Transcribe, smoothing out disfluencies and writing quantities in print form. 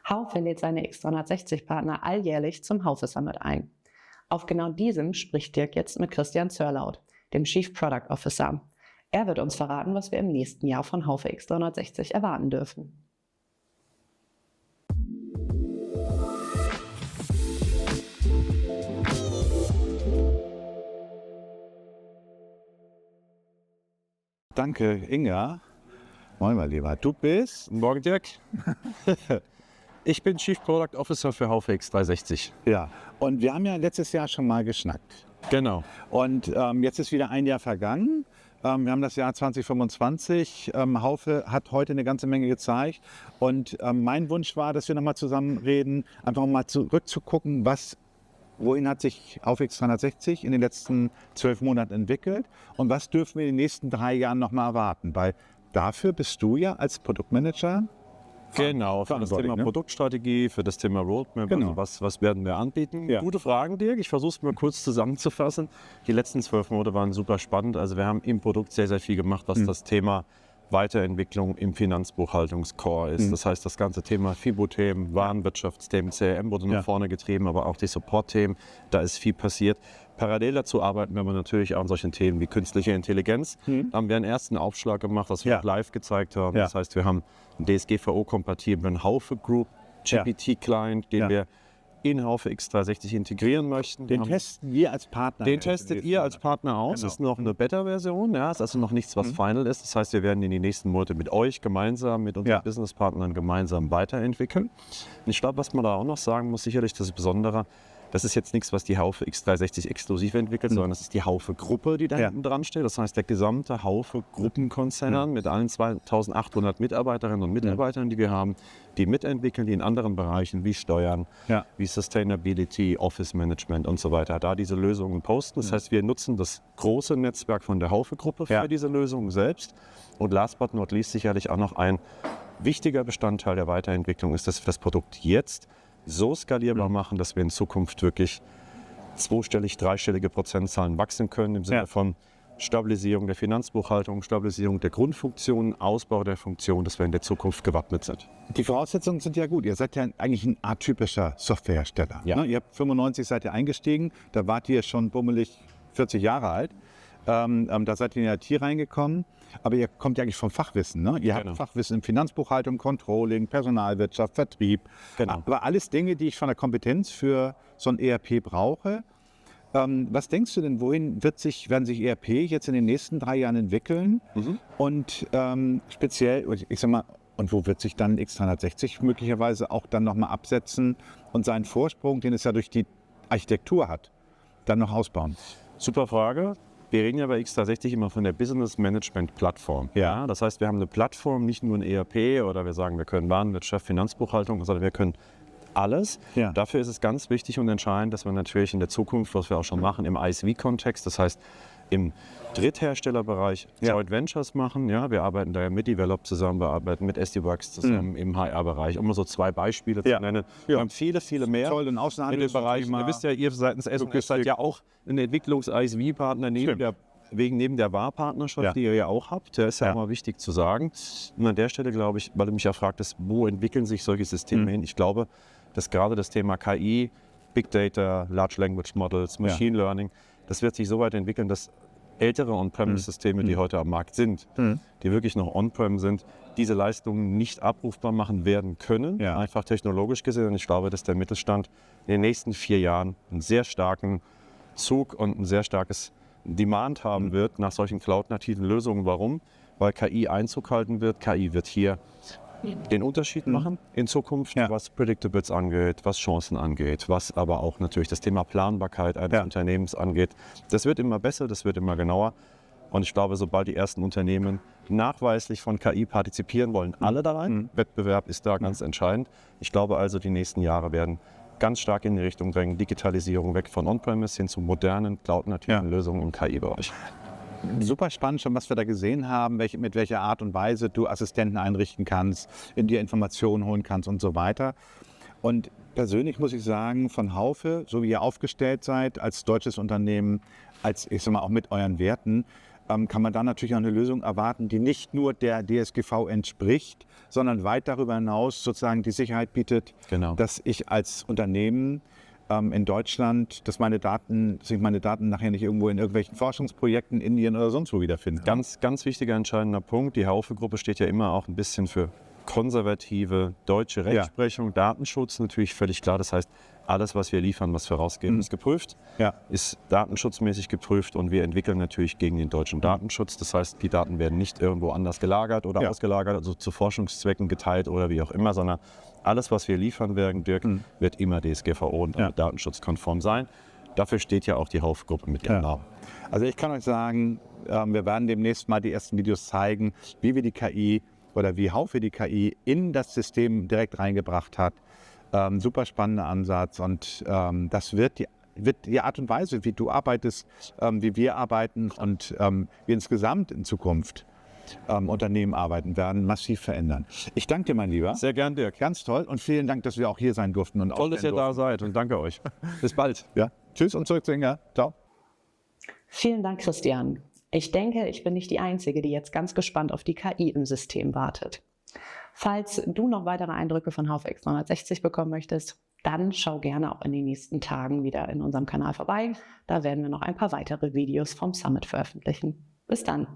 Haufe lädt seine X360-Partner alljährlich zum Haufe Summit ein. Auf genau diesem spricht Dirk jetzt mit Christian Zörlaut, dem Chief Product Officer. Er wird uns verraten, was wir im nächsten Jahr von Haufe X360 erwarten dürfen. Danke, Inga. Moin, mein Lieber. Du bist? Guten Morgen, Dirk. Ich bin Chief Product Officer für Haufe X360. Ja. Und wir haben ja letztes Jahr schon mal geschnackt. Genau. Und jetzt ist wieder ein Jahr vergangen. Wir haben das Jahr 2025. Haufe hat heute eine ganze Menge gezeigt. Und mein Wunsch war, dass wir nochmal zusammen reden, einfach mal zurückzugucken, wohin hat sich Haufe X360 in den letzten 12 Monaten entwickelt und was dürfen wir in den nächsten 3 Jahren nochmal erwarten? Weil dafür bist du ja als Produktmanager Genau, für das Thema Produktstrategie, für das Thema Roadmap, genau. Also was werden wir anbieten? Ja. Gute Fragen, Dirk. Ich versuche es mal kurz zusammenzufassen. Die letzten 12 Monate waren super spannend. Also wir haben im Produkt sehr, sehr viel gemacht, was das Thema Weiterentwicklung im Finanzbuchhaltungscore ist. Das heißt, das ganze Thema FIBO-Themen, Warenwirtschaftsthemen, CRM wurde nach vorne getrieben, aber auch die Support-Themen, da ist viel passiert. Parallel dazu arbeiten wir aber natürlich auch an solchen Themen wie künstliche Intelligenz. Da haben wir einen ersten Aufschlag gemacht, was wir auch live gezeigt haben. Das heißt, wir haben einen DSGVO-kompatiblen Haufe Group GPT-Client, den wir in Haufe X360 integrieren möchten. Den testen wir als Partner. Den testet ihr als Partner aus. Das ist noch eine Beta-Version, ist also noch nichts, was final ist. Das heißt, wir werden in die nächsten Monate mit euch gemeinsam, mit unseren Businesspartnern gemeinsam weiterentwickeln. Und ich glaube, was man da auch noch sagen muss, sicherlich das Besondere, das ist jetzt nichts, was die Haufe X360 exklusiv entwickelt, sondern das ist die Haufe-Gruppe, die da hinten dran steht. Das heißt, der gesamte Haufe-Gruppenkonzern mit allen 2800 Mitarbeiterinnen und Mitarbeitern, die wir haben, die mitentwickeln, die in anderen Bereichen wie Steuern, wie Sustainability, Office Management und so weiter, da diese Lösungen posten. Das heißt, wir nutzen das große Netzwerk von der Haufe-Gruppe für diese Lösungen selbst. Und last but not least sicherlich auch noch ein wichtiger Bestandteil der Weiterentwicklung ist, dass wir das Produkt jetzt so skalierbar machen, dass wir in Zukunft wirklich zweistellig, dreistellige Prozentzahlen wachsen können im Sinne von Stabilisierung der Finanzbuchhaltung, Stabilisierung der Grundfunktionen, Ausbau der Funktion, dass wir in der Zukunft gewappnet sind. Die Voraussetzungen sind ja gut. Ihr seid ja eigentlich ein atypischer Softwarehersteller. Ja. Ne? Ihr habt 95 seid ihr eingestiegen, da wart ihr schon bummelig 40 Jahre alt. Da seid ihr in die IT reingekommen, aber ihr kommt ja eigentlich vom Fachwissen. Ne? Ihr habt Fachwissen in Finanzbuchhaltung, Controlling, Personalwirtschaft, Vertrieb. Aber alles Dinge, die ich von der Kompetenz für so ein ERP brauche. Was denkst du denn, wohin werden sich ERP jetzt in den nächsten 3 Jahren entwickeln? Und speziell, ich sag mal, und wo wird sich dann X360 möglicherweise auch dann nochmal absetzen und seinen Vorsprung, den es ja durch die Architektur hat, dann noch ausbauen? Super Frage. Wir reden ja bei X360 immer von der Business Management Plattform. Das heißt, wir haben eine Plattform, nicht nur ein ERP oder wir sagen, wir können Warenwirtschaft, Finanzbuchhaltung, sondern wir können alles. Dafür ist es ganz wichtig und entscheidend, dass wir natürlich in der Zukunft, was wir auch schon machen, im ISV-Kontext, das heißt im Drittherstellerbereich Joint Ventures machen. Wir arbeiten da ja mit Develop zusammen, wir arbeiten mit SD-Works zusammen im HR-Bereich, um mal so 2 Beispiele zu nennen. Wir haben viele, viele mehr Zoll- und in den Außenhandelsbereich. Bereichen. Ihr wisst ja, ihr seitens S&S seid ja auch ein Entwicklungs-ISV-Partner neben der Wahrpartnerschaft, die ihr ja auch habt. Das ist ja auch mal wichtig zu sagen. Und an der Stelle glaube ich, weil du mich ja fragtest, wo entwickeln sich solche Systeme hin? Ich glaube, dass gerade das Thema KI, Big Data, Large Language Models, Machine Learning, das wird sich so weit entwickeln, dass ältere On-Premise-Systeme, die heute am Markt sind, die wirklich noch On-Prem sind, diese Leistungen nicht abrufbar machen werden können, einfach technologisch gesehen. Und ich glaube, dass der Mittelstand in den nächsten 4 Jahren einen sehr starken Zug und ein sehr starkes Demand haben wird nach solchen Cloud-nativen Lösungen. Warum? Weil KI Einzug halten wird. KI wird hier den Unterschied machen in Zukunft, was Predictables angeht, was Chancen angeht, was aber auch natürlich das Thema Planbarkeit eines Unternehmens angeht. Das wird immer besser, das wird immer genauer. Und ich glaube, sobald die ersten Unternehmen nachweislich von KI partizipieren wollen, alle da rein. Wettbewerb ist da ganz entscheidend. Ich glaube also, die nächsten Jahre werden ganz stark in die Richtung drängen, Digitalisierung weg von On-Premise hin zu modernen, cloud-nativen Lösungen im KI-Bereich. Super spannend schon, was wir da gesehen haben, mit welcher Art und Weise du Assistenten einrichten kannst, in dir Informationen holen kannst und so weiter. Und persönlich muss ich sagen, von Haufe, so wie ihr aufgestellt seid, als deutsches Unternehmen, als ich sag mal auch mit euren Werten, kann man dann natürlich auch eine Lösung erwarten, die nicht nur der DSGV entspricht, sondern weit darüber hinaus sozusagen die Sicherheit bietet, dass ich als Unternehmen in Deutschland, dass sich meine Daten nachher nicht irgendwo in irgendwelchen Forschungsprojekten in Indien oder sonst wo wiederfinden. Ganz, ganz wichtiger, entscheidender Punkt. Die Haufe-Gruppe steht ja immer auch ein bisschen für konservative deutsche Rechtsprechung, Datenschutz natürlich völlig klar. Das heißt, alles, was wir liefern, was wir rausgeben, ist geprüft, ist datenschutzmäßig geprüft und wir entwickeln natürlich gegen den deutschen Datenschutz. Das heißt, die Daten werden nicht irgendwo anders gelagert oder ausgelagert, also zu Forschungszwecken geteilt oder wie auch immer, sondern alles, was wir liefern werden, Dirk, wird immer DSGVO und datenschutzkonform sein. Dafür steht ja auch die Haufe-Gruppe mit ihrem Namen. Also ich kann euch sagen, wir werden demnächst mal die ersten Videos zeigen, wie wir die KI oder wie Haufe die KI in das System direkt reingebracht hat. Super spannender Ansatz und das wird die Art und Weise, wie du arbeitest, wie wir arbeiten und wie insgesamt in Zukunft Unternehmen arbeiten werden, massiv verändern. Ich danke dir, mein Lieber. Sehr gern, Dirk. Ganz toll und vielen Dank, dass wir auch hier sein durften. Und toll, dass ihr da seid und danke euch. Bis bald. Ja. Tschüss und zurück zu Inga. Ciao. Vielen Dank, Christian. Ich denke, ich bin nicht die Einzige, die jetzt ganz gespannt auf die KI im System wartet. Falls du noch weitere Eindrücke von Haufe X360 bekommen möchtest, dann schau gerne auch in den nächsten Tagen wieder in unserem Kanal vorbei. Da werden wir noch ein paar weitere Videos vom Summit veröffentlichen. Bis dann!